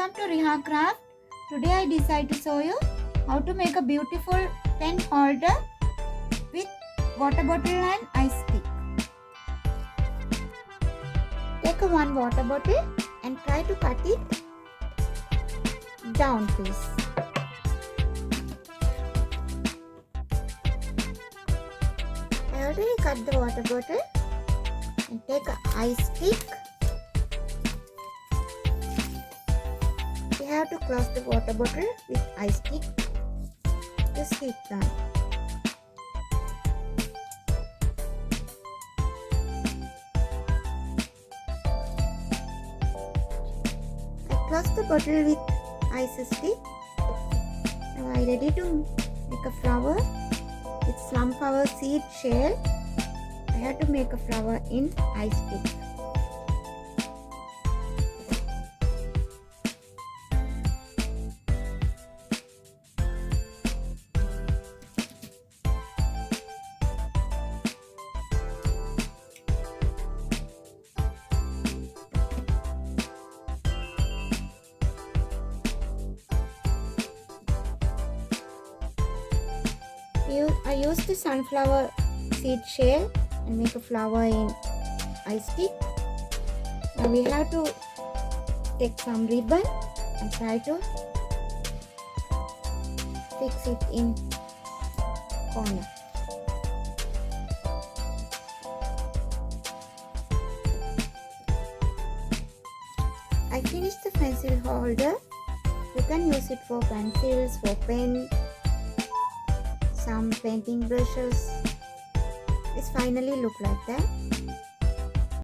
Welcome to Riha Craft. Today I decide to show you how to make a beautiful pen holder with water bottle and ice stick. Take one water bottle and try to cut it down, please. I already cut the water bottle and take an ice stick. We have to close the water bottle with ice stick to stick down. I close the bottle with ice stick. Now I ready to make a flower with sunflower seed shell. I have to make a flower in ice stick. I use the sunflower seed shell and make a flower in ice stick. Now we have to take some ribbon and try to fix it in corner. I finished the pencil holder. You can use it for pencils, for pen, some painting brushes. It's finally look like that.